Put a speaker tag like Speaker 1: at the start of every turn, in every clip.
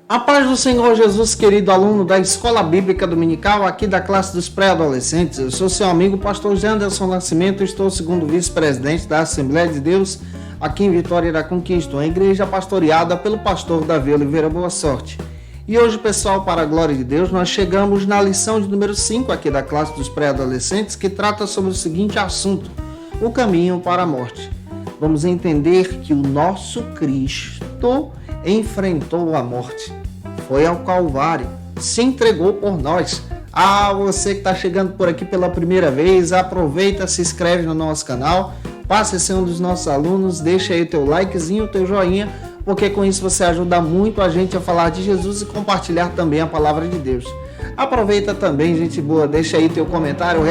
Speaker 1: A paz do Senhor Jesus, querido aluno da Escola Bíblica Dominical, aqui da classe dos pré-adolescentes. Eu sou seu amigo, pastor Janderson Nascimento, estou segundo vice-presidente da Assembleia de Deus, aqui em Vitória da Conquista, uma igreja pastoreada pelo pastor Davi Oliveira Boa Sorte. E hoje, pessoal, para a glória de Deus, nós chegamos na lição de número 5 aqui da classe dos pré-adolescentes, que trata sobre o seguinte assunto: o caminho para a morte. Vamos entender que o nosso Cristo enfrentou a morte, foi ao Calvário, se entregou por nós. Você que está chegando por aqui pela primeira vez, aproveita, se inscreve no nosso canal, passe a ser um dos nossos alunos, deixa aí o teu likezinho, o teu joinha, porque com isso você ajuda muito a gente a falar de Jesus e compartilhar também a palavra de Deus. Aproveita também, gente boa, deixa aí teu comentário,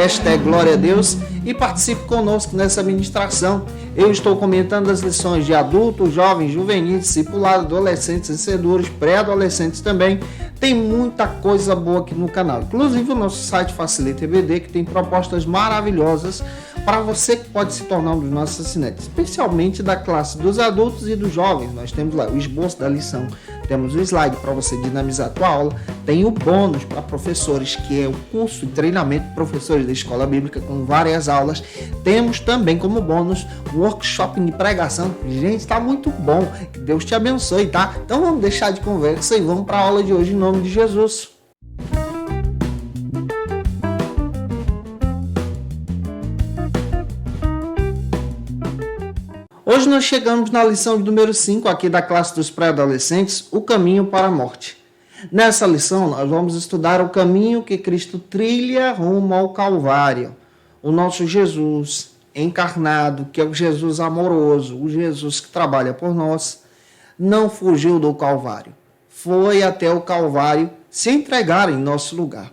Speaker 1: #Glória a Deus, e participe conosco nessa ministração. Eu estou comentando as lições de adultos, jovens, juvenis, discipulado, adolescentes, vencedores, pré-adolescentes também. Tem muita coisa boa aqui no canal. Inclusive o nosso site Facilita EBD, que tem propostas maravilhosas para você que pode se tornar um dos nossos assinantes, especialmente da classe dos adultos e dos jovens. Nós temos lá o esboço da lição, temos o slide para você dinamizar a tua aula, tem o bônus para professores, que é o curso de treinamento de professores da Escola Bíblica com várias aulas. Temos também como bônus o workshop de pregação. Gente, está muito bom. Que Deus te abençoe, tá? Então vamos deixar de conversa e vamos para a aula de hoje em nome de Jesus. Hoje nós chegamos na lição de número 5 aqui da classe dos pré-adolescentes, o caminho para a morte. Nessa lição nós vamos estudar o caminho que Cristo trilha rumo ao Calvário. O nosso Jesus encarnado, que é o Jesus amoroso, o Jesus que trabalha por nós, não fugiu do Calvário. Foi até o Calvário se entregar em nosso lugar.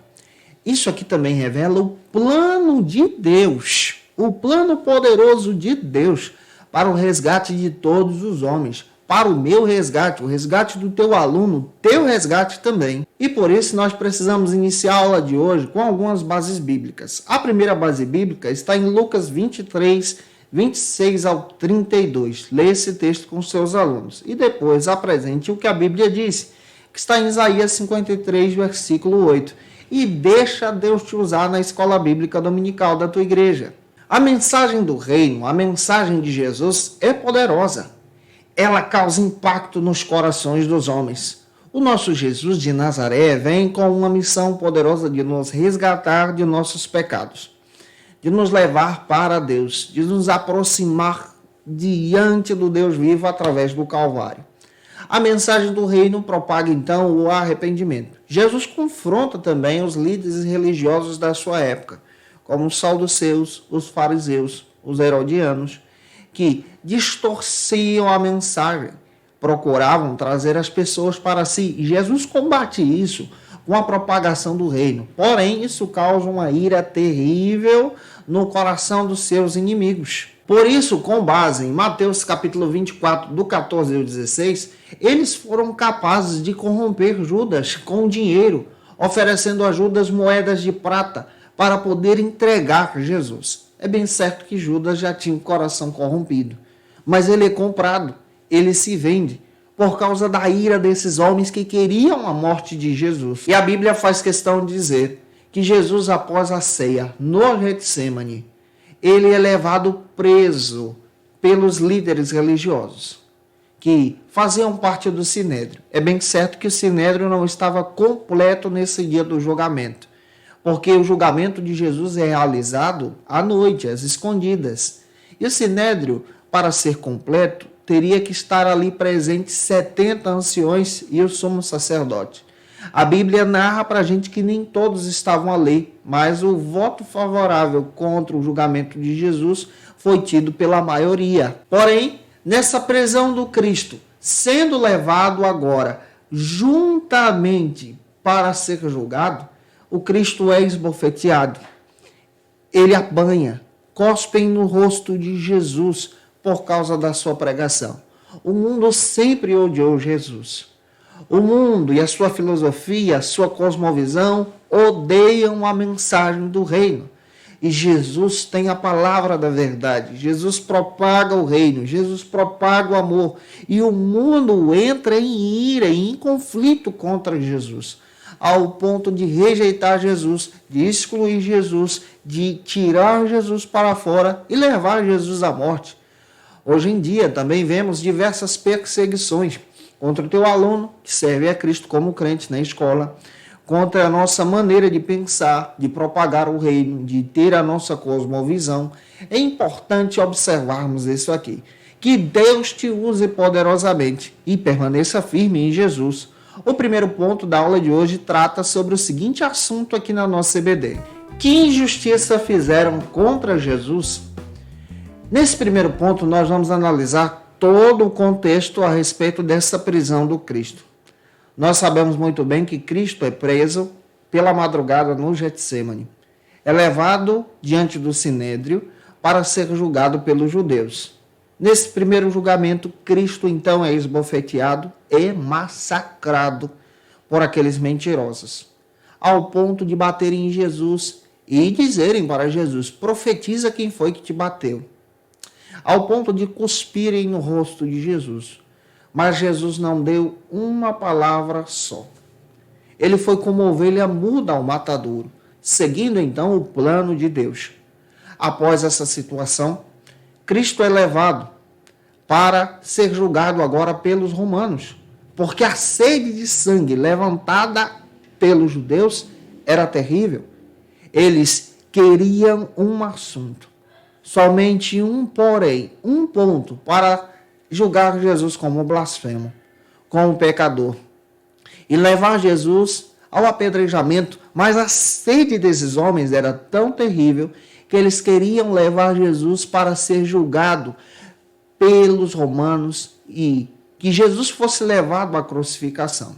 Speaker 1: Isso aqui também revela o plano de Deus, o plano poderoso de Deus para o resgate de todos os homens, para o meu resgate, o resgate do teu aluno, teu resgate também. E por isso nós precisamos iniciar a aula de hoje com algumas bases bíblicas. A primeira base bíblica está em Lucas 23, 26 ao 32. Leia esse texto com seus alunos. E depois apresente o que a Bíblia diz, que está em Isaías 53, versículo 8. E deixa Deus te usar na escola bíblica dominical da tua igreja. A mensagem do reino, a mensagem de Jesus é poderosa. Ela causa impacto nos corações dos homens. O nosso Jesus de Nazaré vem com uma missão poderosa de nos resgatar de nossos pecados, de nos levar para Deus, de nos aproximar diante do Deus vivo através do Calvário. A mensagem do reino propaga então o arrependimento. Jesus confronta também os líderes religiosos da sua época, como os saduceus, os fariseus, os herodianos, que distorciam a mensagem, procuravam trazer as pessoas para si. E Jesus combate isso com a propagação do reino. Porém, isso causa uma ira terrível no coração dos seus inimigos. Por isso, com base em Mateus capítulo 24, do 14 ao 16, eles foram capazes de corromper Judas com dinheiro, oferecendo a Judas moedas de prata para poder entregar Jesus. É bem certo que Judas já tinha o coração corrompido, mas ele é comprado, ele se vende por causa da ira desses homens que queriam a morte de Jesus. E a Bíblia faz questão de dizer que Jesus, após a ceia no Getsêmani, ele é levado preso pelos líderes religiosos que faziam parte do Sinédrio. É bem certo que o Sinédrio não estava completo nesse dia do julgamento, porque o julgamento de Jesus é realizado à noite, às escondidas. E o Sinédrio, para ser completo, teria que estar ali presentes 70 anciões e o sumo sacerdote. A Bíblia narra para a gente que nem todos estavam ali, mas o voto favorável contra o julgamento de Jesus foi tido pela maioria. Porém, nessa prisão do Cristo, sendo levado agora juntamente para ser julgado, o Cristo é esbofeteado. Ele apanha, cospem no rosto de Jesus por causa da sua pregação. O mundo sempre odiou Jesus. O mundo e a sua filosofia, a sua cosmovisão odeiam a mensagem do reino. E Jesus tem a palavra da verdade. Jesus propaga o reino, Jesus propaga o amor. E o mundo entra em ira e em conflito contra Jesus, ao ponto de rejeitar Jesus, de excluir Jesus, de tirar Jesus para fora e levar Jesus à morte. Hoje em dia também vemos diversas perseguições contra o teu aluno que serve a Cristo como crente na escola, contra a nossa maneira de pensar, de propagar o reino, de ter a nossa cosmovisão. É importante observarmos isso aqui. Que Deus te use poderosamente e permaneça firme em Jesus. O primeiro ponto da aula de hoje trata sobre o seguinte assunto aqui na nossa EBD. Que injustiça fizeram contra Jesus? Nesse primeiro ponto, nós vamos analisar todo o contexto a respeito dessa prisão do Cristo. Nós sabemos muito bem que Cristo é preso pela madrugada no Getsêmani. É levado diante do Sinédrio para ser julgado pelos judeus. Nesse primeiro julgamento, Cristo então é esbofeteado e massacrado por aqueles mentirosos, ao ponto de baterem em Jesus e dizerem para Jesus: profetiza quem foi que te bateu. Ao ponto de cuspirem no rosto de Jesus. Mas Jesus não deu uma palavra só. Ele foi como ovelha muda ao matadouro, seguindo então o plano de Deus. Após essa situação, Cristo é levado para ser julgado agora pelos romanos, porque a sede de sangue levantada pelos judeus era terrível. Eles queriam um assunto, somente um porém, um ponto para julgar Jesus como blasfemo, como pecador, e levar Jesus ao apedrejamento. Mas a sede desses homens era tão terrível que eles queriam levar Jesus para ser julgado pelos romanos e que Jesus fosse levado à crucificação.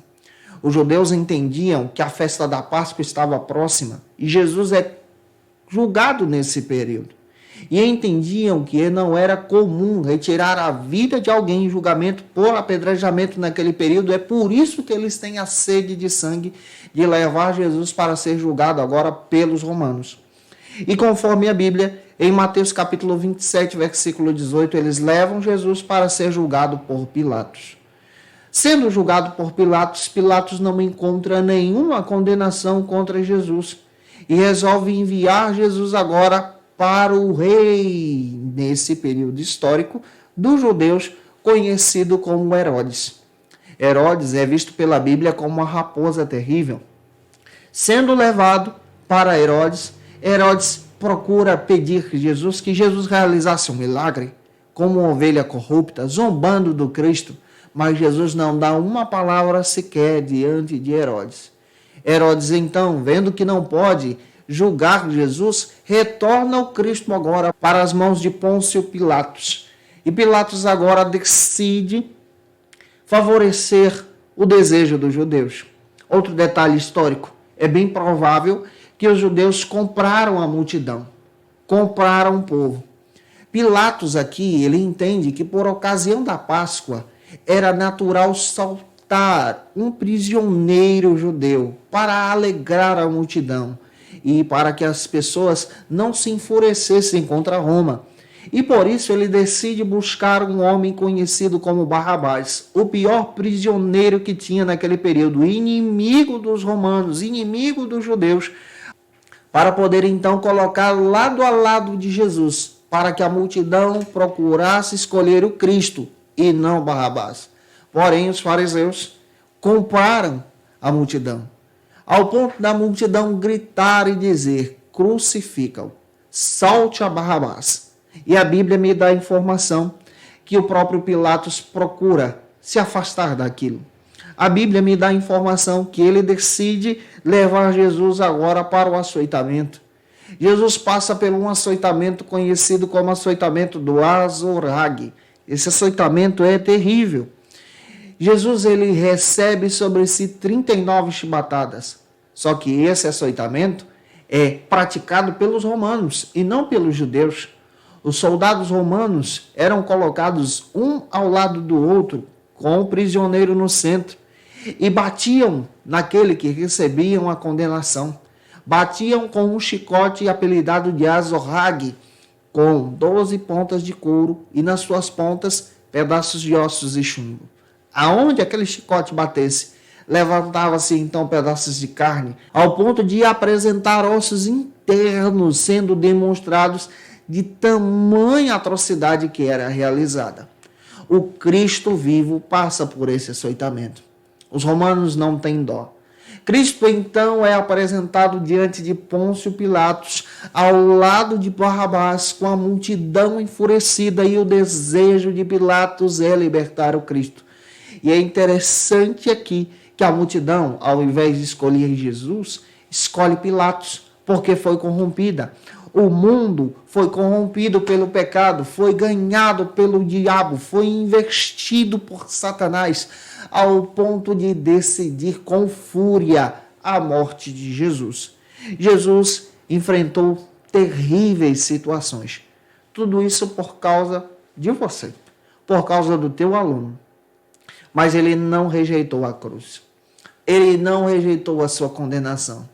Speaker 1: Os judeus entendiam que a festa da Páscoa estava próxima e Jesus é julgado nesse período. E entendiam que não era comum retirar a vida de alguém em julgamento por apedrejamento naquele período. É por isso que eles têm a sede de sangue de levar Jesus para ser julgado agora pelos romanos. E conforme a Bíblia, em Mateus capítulo 27, versículo 18, eles levam Jesus para ser julgado por Pilatos. Sendo julgado por Pilatos, Pilatos não encontra nenhuma condenação contra Jesus e resolve enviar Jesus agora para o rei, nesse período histórico, dos judeus, conhecido como Herodes. Herodes é visto pela Bíblia como uma raposa terrível. Sendo levado para Herodes, Herodes procura pedir que Jesus realizasse um milagre, como uma ovelha corrupta, zombando do Cristo, mas Jesus não dá uma palavra sequer diante de Herodes. Herodes, então, vendo que não pode julgar Jesus, retorna o Cristo agora para as mãos de Pôncio Pilatos. E Pilatos agora decide favorecer o desejo dos judeus. Outro detalhe histórico, é bem provável que os judeus compraram a multidão, compraram o povo. Pilatos aqui, ele entende que por ocasião da Páscoa era natural soltar um prisioneiro judeu para alegrar a multidão e para que as pessoas não se enfurecessem contra Roma. E por isso ele decide buscar um homem conhecido como Barrabás, o pior prisioneiro que tinha naquele período, inimigo dos romanos, inimigo dos judeus, para poder então colocar lado a lado de Jesus, para que a multidão procurasse escolher o Cristo e não Barrabás. Porém, os fariseus compraram a multidão, ao ponto da multidão gritar e dizer: crucificam, solte a Barrabás. E a Bíblia me dá a informação que o próprio Pilatos procura se afastar daquilo. A Bíblia me dá a informação que ele decide levar Jesus agora para o açoitamento. Jesus passa por um açoitamento conhecido como açoitamento do Azorrague. Esse açoitamento é terrível. Jesus ele recebe sobre si 39 chibatadas. Só que esse açoitamento é praticado pelos romanos e não pelos judeus. Os soldados romanos eram colocados um ao lado do outro, com o prisioneiro no centro, e batiam naquele que recebiam a condenação. Batiam com um chicote apelidado de azorrague, com 12 pontas de couro e nas suas pontas pedaços de ossos e chumbo. Aonde aquele chicote batesse, levantava-se então pedaços de carne, ao ponto de apresentar ossos internos sendo demonstrados de tamanha atrocidade que era realizada. O Cristo vivo passa por esse açoitamento. Os romanos não têm dó. Cristo então é apresentado diante de Pôncio Pilatos, ao lado de Barrabás, com a multidão enfurecida, e o desejo de Pilatos é libertar o Cristo. E é interessante aqui que a multidão, ao invés de escolher Jesus, escolhe Pilatos, porque foi corrompida. O mundo foi corrompido pelo pecado, foi ganhado pelo diabo, foi investido por Satanás, ao ponto de decidir com fúria a morte de Jesus. Jesus enfrentou terríveis situações. Tudo isso por causa de você, por causa do teu aluno. Mas ele não rejeitou a cruz. Ele não rejeitou a sua condenação.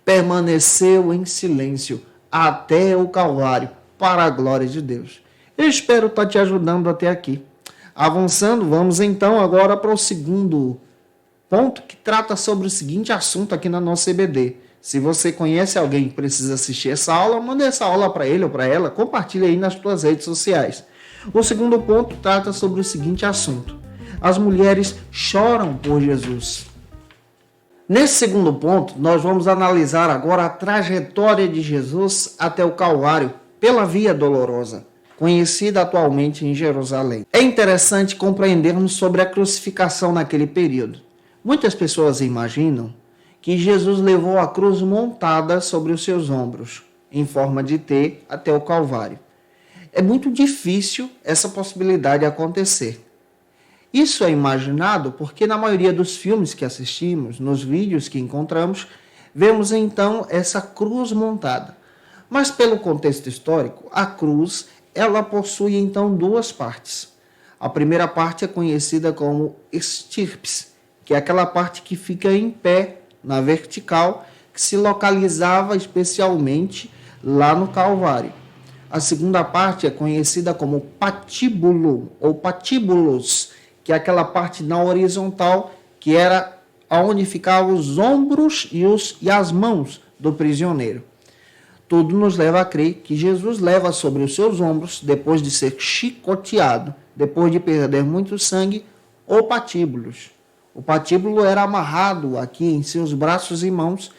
Speaker 1: Permaneceu em silêncio até o Calvário, para a glória de Deus. Eu espero estar te ajudando até aqui. Avançando, vamos então agora para o segundo ponto, que trata sobre o seguinte assunto aqui na nossa EBD. Se você conhece alguém que precisa assistir essa aula, manda essa aula para ele ou para ela, compartilhe aí nas suas redes sociais. O segundo ponto trata sobre o seguinte assunto: as mulheres choram por Jesus. Nesse segundo ponto, nós vamos analisar agora a trajetória de Jesus até o Calvário, pela Via Dolorosa, conhecida atualmente em Jerusalém. É interessante compreendermos sobre a crucificação naquele período. Muitas pessoas imaginam que Jesus levou a cruz montada sobre os seus ombros, em forma de T, até o Calvário. É muito difícil essa possibilidade acontecer. Isso é imaginado porque na maioria dos filmes que assistimos, nos vídeos que encontramos, vemos então essa cruz montada. Mas pelo contexto histórico, a cruz ela possui então duas partes. A primeira parte é conhecida como estirpes, que é aquela parte que fica em pé, na vertical, que se localizava especialmente lá no Calvário. A segunda parte é conhecida como patíbulo ou patíbulos, que é aquela parte na horizontal, que era onde ficavam os ombros e as mãos do prisioneiro. Tudo nos leva a crer que Jesus leva sobre os seus ombros, depois de ser chicoteado, depois de perder muito sangue, o patíbulos. O patíbulo era amarrado aqui em seus braços e mãos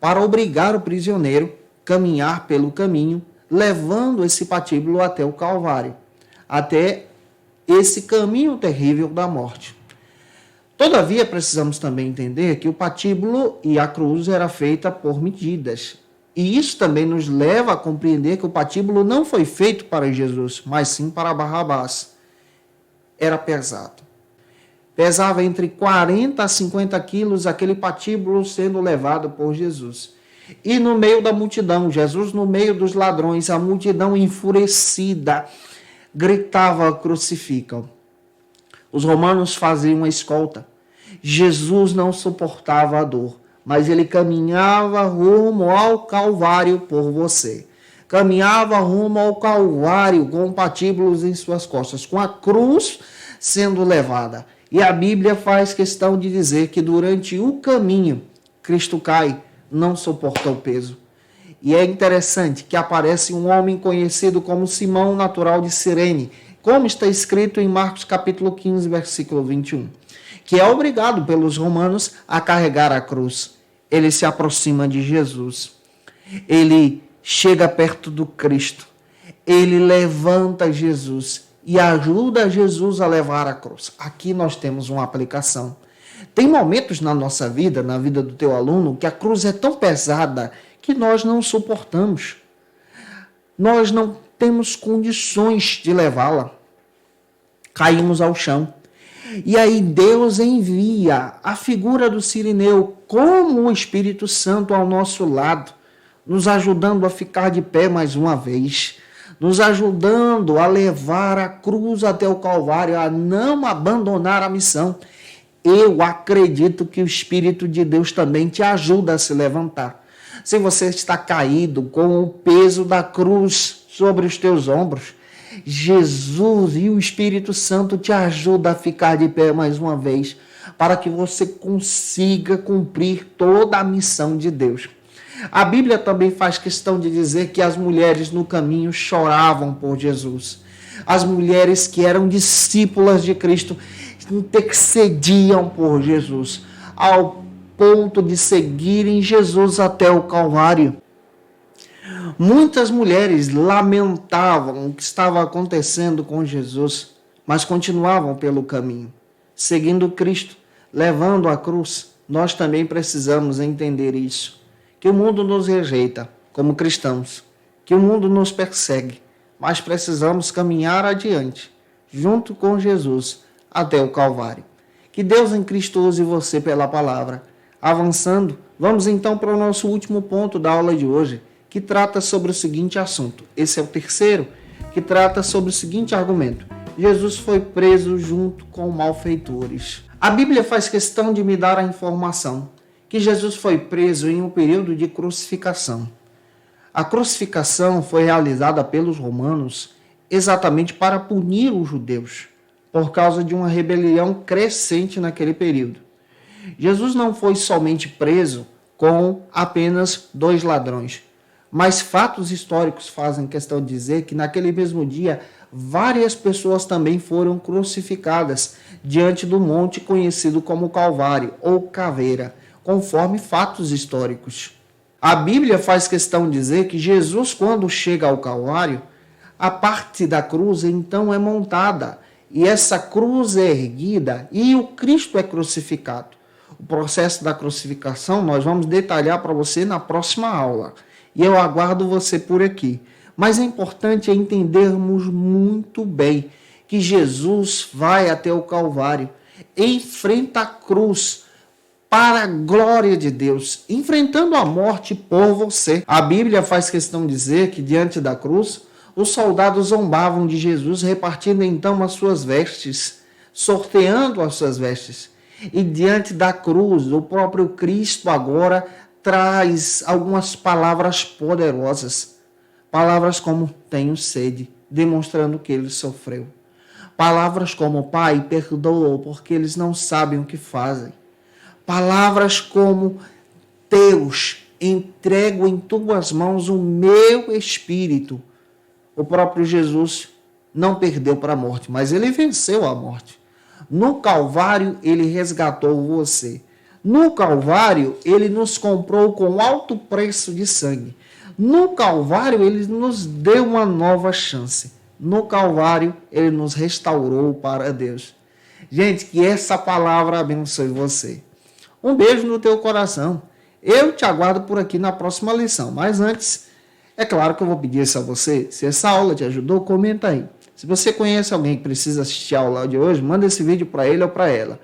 Speaker 1: para obrigar o prisioneiro a caminhar pelo caminho, levando esse patíbulo até o Calvário, até esse caminho terrível da morte. Todavia, precisamos também entender que o patíbulo e a cruz era feita por medidas. E isso também nos leva a compreender que o patíbulo não foi feito para Jesus, mas sim para Barrabás. Era pesado. Pesava entre 40 a 50 quilos aquele patíbulo sendo levado por Jesus. E no meio da multidão, Jesus no meio dos ladrões, a multidão enfurecida gritava: crucificam. Os romanos faziam uma escolta. Jesus não suportava a dor, mas ele caminhava rumo ao Calvário por você. Caminhava rumo ao Calvário com patíbulos em suas costas, com a cruz sendo levada. E a Bíblia faz questão de dizer que durante o caminho, Cristo cai, não suporta o peso. E é interessante que aparece um homem conhecido como Simão, natural de Cirene, como está escrito em Marcos capítulo 15, versículo 21, que é obrigado pelos romanos a carregar a cruz. Ele se aproxima de Jesus. Ele chega perto do Cristo. Ele levanta Jesus e ajuda Jesus a levar a cruz. Aqui nós temos uma aplicação. Tem momentos na nossa vida, na vida do teu aluno, que a cruz é tão pesada que nós não suportamos. Nós não temos condições de levá-la. Caímos ao chão. E aí Deus envia a figura do Cirineu como o Espírito Santo ao nosso lado, nos ajudando a ficar de pé mais uma vez, nos ajudando a levar a cruz até o Calvário, a não abandonar a missão. Eu acredito que o Espírito de Deus também te ajuda a se levantar. se você está caído com o peso da cruz sobre os teus ombros, Jesus e o Espírito Santo te ajudam a ficar de pé mais uma vez, para que você consiga cumprir toda a missão de Deus. A Bíblia também faz questão de dizer que as mulheres no caminho choravam por Jesus. As mulheres que eram discípulas de Cristo intercediam por Jesus, ao ponto de seguirem Jesus até o Calvário. Muitas mulheres lamentavam o que estava acontecendo com Jesus, mas continuavam pelo caminho, seguindo Cristo, levando a cruz. Nós também precisamos entender isso, que o mundo nos rejeita como cristãos, que o mundo nos persegue, mas precisamos caminhar adiante, junto com Jesus, até o Calvário. Que Deus em Cristo use você pela palavra. Avançando, vamos então para o nosso último ponto da aula de hoje, que trata sobre o seguinte assunto. Esse é o terceiro, que trata sobre o seguinte argumento: Jesus foi preso junto com malfeitores. A Bíblia faz questão de me dar a informação que Jesus foi preso em um período de crucificação. A crucificação foi realizada pelos romanos exatamente para punir os judeus, por causa de uma rebelião crescente naquele período. Jesus não foi somente preso com apenas 2 ladrões, mas fatos históricos fazem questão de dizer que naquele mesmo dia várias pessoas também foram crucificadas diante do monte conhecido como Calvário ou Caveira, conforme fatos históricos. A Bíblia faz questão de dizer que Jesus, quando chega ao Calvário, a parte da cruz então é montada, e essa cruz é erguida e o Cristo é crucificado. O processo da crucificação nós vamos detalhar para você na próxima aula. E eu aguardo você por aqui. Mas é importante entendermos muito bem que Jesus vai até o Calvário, enfrenta a cruz para a glória de Deus, enfrentando a morte por você. A Bíblia faz questão de dizer que diante da cruz, os soldados zombavam de Jesus, repartindo então as suas vestes, sorteando as suas vestes. E diante da cruz, o próprio Cristo agora traz algumas palavras poderosas. Palavras como tenho sede, demonstrando que ele sofreu. Palavras como Pai, perdoa porque eles não sabem o que fazem. Palavras como Deus, entrego em tuas mãos o meu espírito. O próprio Jesus não perdeu para a morte, mas ele venceu a morte. No Calvário, ele resgatou você. No Calvário, ele nos comprou com alto preço de sangue. No Calvário, ele nos deu uma nova chance. No Calvário, ele nos restaurou para Deus. Gente, que essa palavra abençoe você. Um beijo no teu coração. Eu te aguardo por aqui na próxima lição. Mas antes, é claro que eu vou pedir isso a você. Se essa aula te ajudou, comenta aí. Se você conhece alguém que precisa assistir a aula de hoje, manda esse vídeo para ele ou para ela.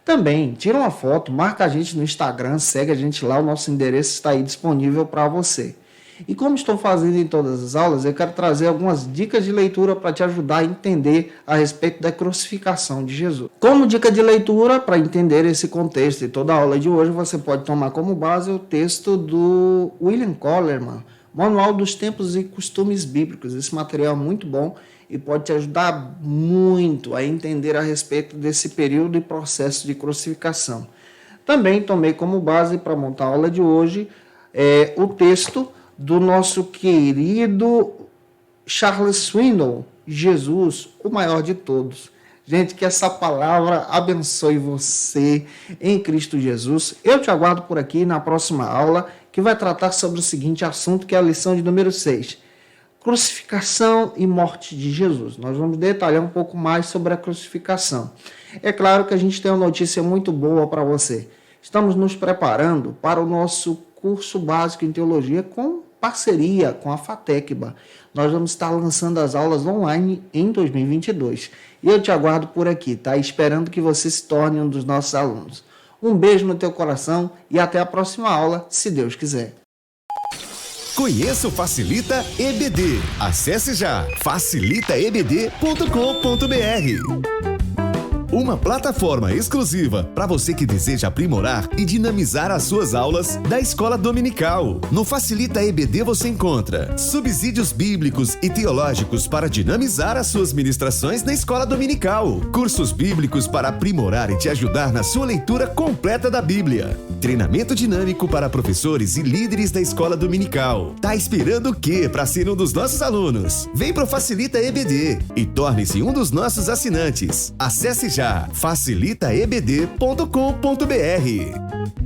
Speaker 1: Também, tira uma foto, marca a gente no Instagram, segue a gente lá, o nosso endereço está aí disponível para você. E como estou fazendo em todas as aulas, eu quero trazer algumas dicas de leitura para te ajudar a entender a respeito da crucificação de Jesus. Como dica de leitura, para entender esse contexto e toda a aula de hoje, você pode tomar como base o texto do William Coleman, Manual dos Tempos e Costumes Bíblicos. Esse material é muito bom e pode te ajudar muito a entender a respeito desse período e processo de crucificação. Também tomei como base para montar a aula de hoje o texto do nosso querido Charles Swindoll, Jesus, o maior de todos. Gente, que essa palavra abençoe você em Cristo Jesus. Eu te aguardo por aqui na próxima aula, que vai tratar sobre o seguinte assunto, que é a lição de número 6. Crucificação e morte de Jesus. Nós vamos detalhar um pouco mais sobre a crucificação. É claro que a gente tem uma notícia muito boa para você. Estamos nos preparando para o nosso curso básico em teologia com parceria com a FATECBA. Nós vamos estar lançando as aulas online em 2022. E eu te aguardo por aqui, tá? Esperando que você se torne um dos nossos alunos. Um beijo no teu coração e até a próxima aula, se Deus quiser.
Speaker 2: Conheça o Facilita EBD. Acesse já facilitaebd.com.br. uma plataforma exclusiva para você que deseja aprimorar e dinamizar as suas aulas da Escola Dominical. No Facilita EBD você encontra subsídios bíblicos e teológicos para dinamizar as suas ministrações na Escola Dominical, cursos bíblicos para aprimorar e te ajudar na sua leitura completa da Bíblia, treinamento dinâmico para professores e líderes da Escola Dominical. Tá esperando o quê para ser um dos nossos alunos? Vem pro Facilita EBD e torne-se um dos nossos assinantes. Acesse já facilitaebd.com.br.